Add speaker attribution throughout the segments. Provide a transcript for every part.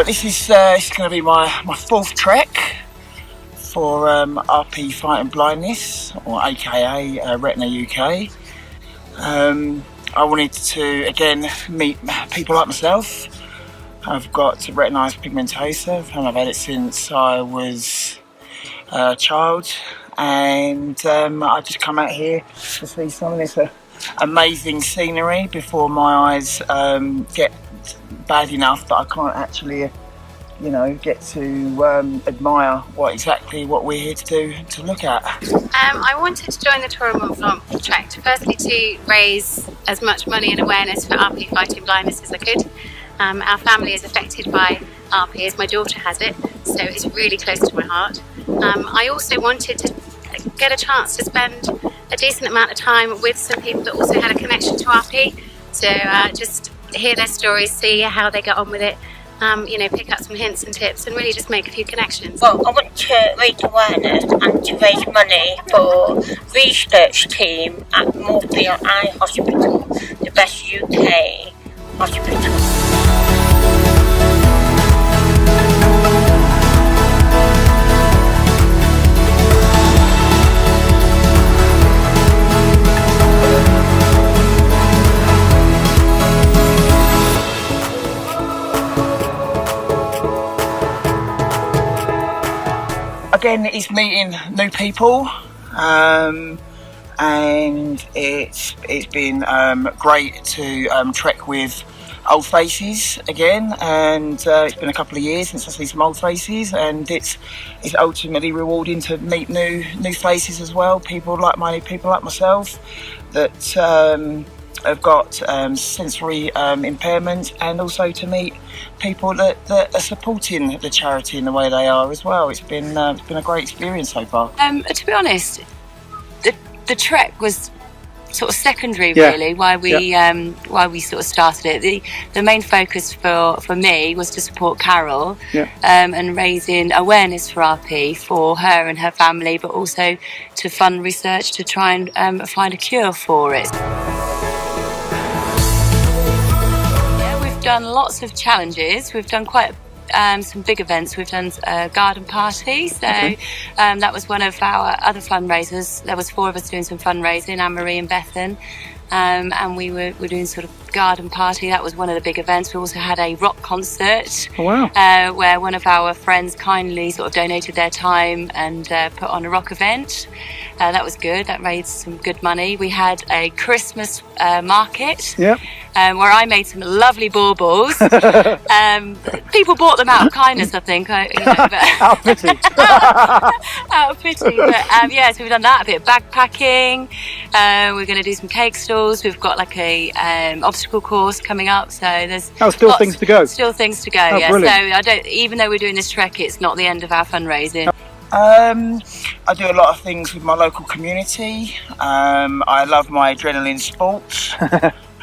Speaker 1: So this is going to be my fourth trek for RP Fighting Blindness, or aka Retina UK. I wanted to again meet people like myself. I've got retinitis pigmentosa and I've had it since I was a child, and I just come out here to see some of this amazing scenery before my eyes get bad enough that I can't actually get to admire what we're here to look at.
Speaker 2: I wanted to join the Tour du Mont Blanc trek, firstly to raise as much money and awareness for RP Fighting Blindness as I could. Our family is affected by RP, as my daughter has it, so it's really close to my heart. I also wanted to get a chance to spend a decent amount of time with some people that also had a connection to RP, so just hear their stories, see how they get on with it, pick up some hints and tips and really just make a few connections.
Speaker 3: Well, I want to raise awareness and to raise money for research team at Moorfield Eye Hospital, the best UK hospital.
Speaker 1: Again, it's meeting new people, and it's been great to trek with old faces again, and it's been a couple of years since I see some old faces, and it's ultimately rewarding to meet new faces as well, like-minded people like myself that have got sensory impairment, and also to meet people that are supporting the charity in the way they are as well. It's been a great experience so far.
Speaker 4: To be honest, the trek was sort of secondary, really. Why we sort of started it. The main focus for me was to support Carol, and raising awareness for RP for her and her family, but also to fund research to try and find a cure for it. We've done lots of challenges. We've done quite some big events. We've done a garden party, so that was one of our other fundraisers. There was 4 of us doing some fundraising, Anne-Marie and Bethan, and we were doing sort of garden party. That was one of the big events. We also had a rock concert.
Speaker 5: Oh, wow.
Speaker 4: Where one of our friends kindly sort of donated their time and put on a rock event. That was good. That raised some good money. We had a Christmas market, where I made some lovely baubles. People bought them out of kindness, I think.
Speaker 5: Out of pity.
Speaker 4: Out of pity. But so we've done that, a bit of backpacking. We're going to do some cake stalls. We've got like a obstacle course coming up. So there's
Speaker 5: still things to go.
Speaker 4: Still things to go.
Speaker 5: Oh,
Speaker 4: yeah.
Speaker 5: brilliant.
Speaker 4: So even though we're doing this trek, it's not the end of our fundraising.
Speaker 1: I do a lot of things with my local community. I love my adrenaline sports.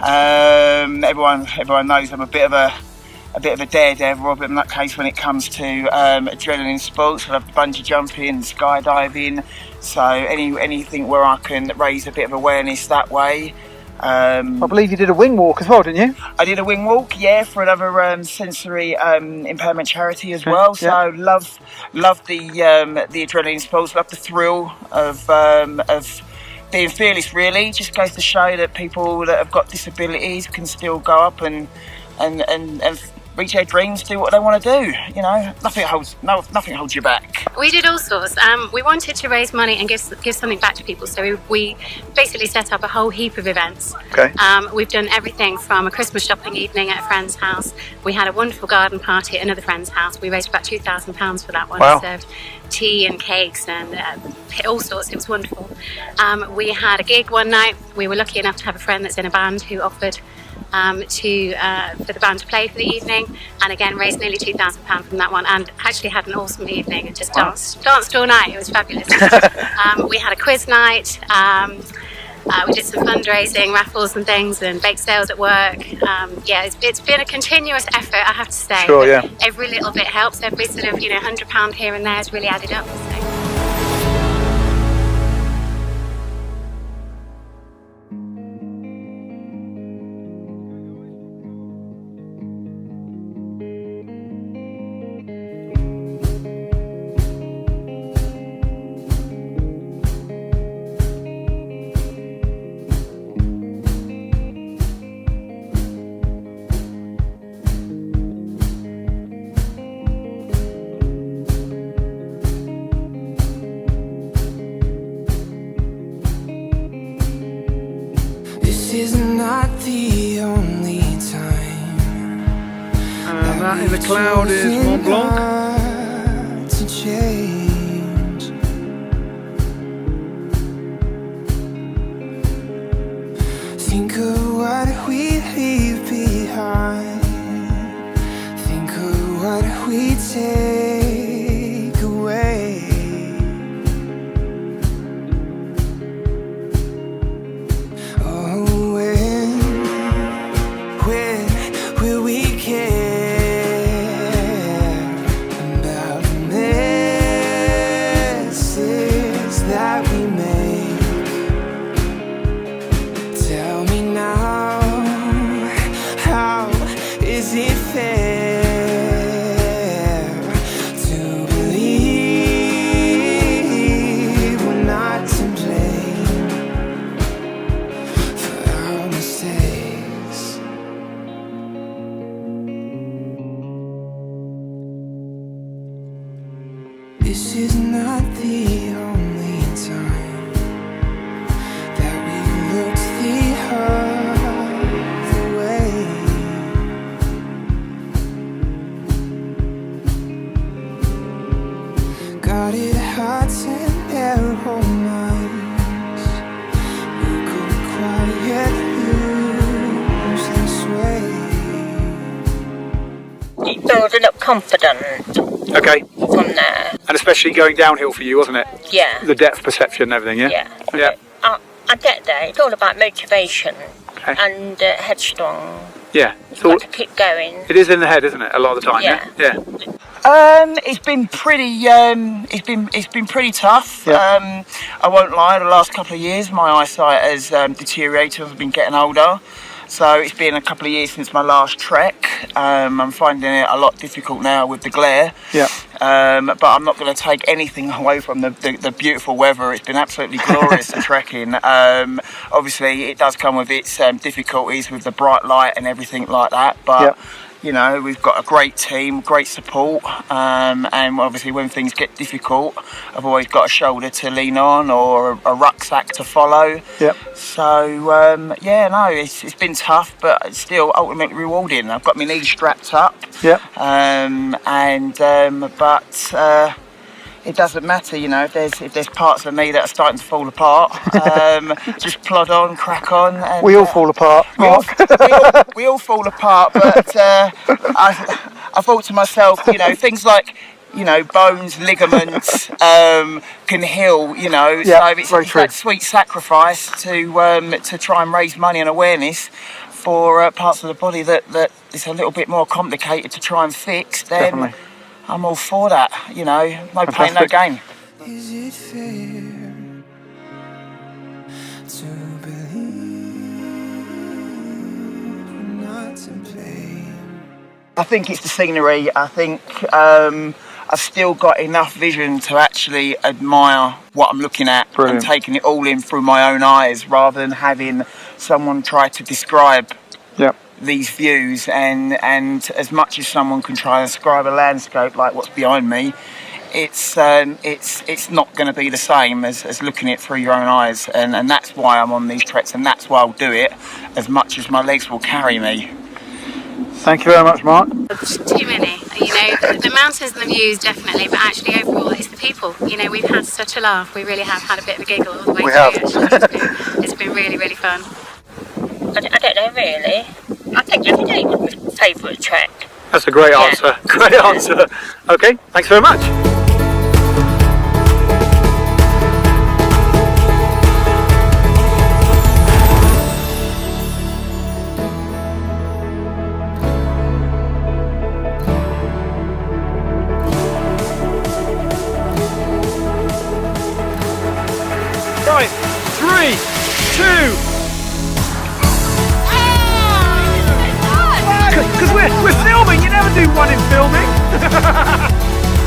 Speaker 1: Everyone knows I'm a bit of a daredevil, but in that case when it comes to adrenaline sports, I love bungee jumping, skydiving. So anything where I can raise a bit of awareness that way.
Speaker 5: I believe you did a wing walk as well, didn't you?
Speaker 1: I did a wing walk, for another sensory impairment charity as well. So love the adrenaline sports, love the thrill of being fearless. Really, just goes to show that people that have got disabilities can still go up and reach their dreams, do what they want to do. Nothing holds you back.
Speaker 2: We did all sorts. We wanted to raise money and give something back to people, so we basically set up a whole heap of events.
Speaker 5: Okay.
Speaker 2: We've done everything from a Christmas shopping evening at a friend's house. We had a wonderful garden party at another friend's house. We raised about £2,000 for that one.
Speaker 5: Wow.
Speaker 2: Served tea and cakes and all sorts. It was wonderful. We had a gig one night. We were lucky enough to have a friend that's in a band who offered for the band to play for the evening, and again raised nearly £2,000 from that one, and actually had an awesome evening and just danced all night. It was fabulous. We had a quiz night. We did some fundraising, raffles and things, and bake sales at work. It's been a continuous effort, I have to say.
Speaker 5: Sure, yeah.
Speaker 2: Every little bit helps. Every sort of £100 here and there has really added up. So.
Speaker 6: is not the only time.
Speaker 5: And that in the cloud is Mont Blanc.
Speaker 6: To change. Think of what we leave behind. Think of what we take away. Oh, when will we care about the messes that we make? Tell me now, how is it fair to believe we're not to blame for our mistakes? This is not the only time that we looked the other way. Guarded hearts and narrow minds, we could quiet lose this way.
Speaker 3: Building up confidence
Speaker 5: Okay.
Speaker 3: from there.
Speaker 5: And especially going downhill for you, wasn't it?
Speaker 3: Yeah.
Speaker 5: The depth perception and everything, yeah?
Speaker 3: Yeah.
Speaker 5: Yeah.
Speaker 3: I get there. It's all about motivation
Speaker 5: Okay.
Speaker 3: and headstrong.
Speaker 5: Yeah.
Speaker 3: You've
Speaker 5: So
Speaker 3: got to keep going.
Speaker 5: it is in the head, isn't it? A lot of the time, yeah?
Speaker 3: Yeah.
Speaker 5: Yeah.
Speaker 1: It's been pretty. It's been pretty tough.
Speaker 5: Yeah.
Speaker 1: I won't lie. The last couple of years, my eyesight has deteriorated. I've been getting older, so it's been a couple of years since my last trek. I'm finding it a lot difficult now with the glare.
Speaker 5: Yeah.
Speaker 1: But I'm not going to take anything away from the beautiful weather. It's been absolutely glorious the trekking. Obviously, it does come with its difficulties with the bright light and everything like that. But
Speaker 5: Yeah.
Speaker 1: you know, we've got a great team, great support, and obviously when things get difficult, I've always got a shoulder to lean on or a rucksack to follow.
Speaker 5: Yep.
Speaker 1: So it's been tough, but it's still ultimately rewarding. I've got my knees strapped up.
Speaker 5: Yep.
Speaker 1: But it doesn't matter, you know, if there's parts of me that are starting to fall apart, just plod on, crack on. And,
Speaker 5: We all fall apart, Mark.
Speaker 1: we all fall apart, but I thought to myself, you know, things like, you know, bones, ligaments can heal, you know,
Speaker 5: Yeah,
Speaker 1: so it's
Speaker 5: very true.
Speaker 1: that sweet sacrifice to try and raise money and awareness for parts of the body that is a little bit more complicated to try and fix. Then
Speaker 5: Definitely.
Speaker 1: I'm all for that, you know, no pain, no
Speaker 5: Fantastic.
Speaker 1: gain.
Speaker 6: Is it fair to believe we're not to blame?
Speaker 1: I think it's the scenery. I think I've still got enough vision to actually admire what I'm looking at.
Speaker 5: Brilliant.
Speaker 1: And taking it all in through my own eyes rather than having someone try to describe
Speaker 5: Yep.
Speaker 1: these views. And as much as someone can try and describe a landscape like what's behind me, it's not going to be the same as looking at it through your own eyes. And that's why I'm on these treks, and that's why I'll do it as much as my legs will carry me.
Speaker 5: Thank you very much, Mark.
Speaker 2: Too many, you know, the mountains and the views definitely, but actually overall it's the people. You know, we've had such a laugh. We really have had a bit of a giggle all the way
Speaker 5: We
Speaker 2: through.
Speaker 5: have.
Speaker 2: Actually. It's been really, really fun.
Speaker 3: I don't know really. I think every day was my favourite trek.
Speaker 5: That's a great
Speaker 3: Yeah.
Speaker 5: answer. Great answer. Okay, thanks very much. Right, 3, 2. Because we're filming, you never do one in filming.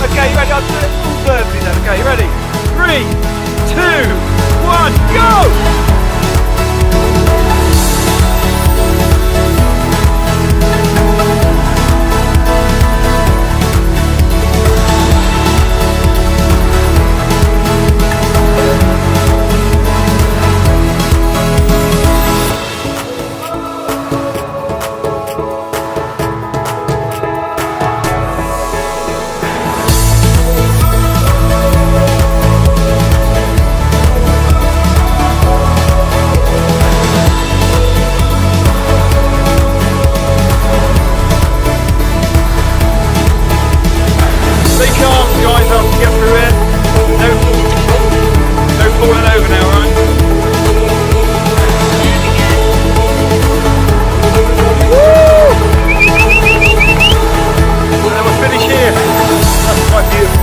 Speaker 5: Okay, you ready? I'll do it all verbally then. Okay, you ready? 3, 2, 1, go! get through it. No falling over now, right? Woo! And then we'll finish here. That's quite beautiful.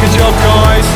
Speaker 5: Good job, guys.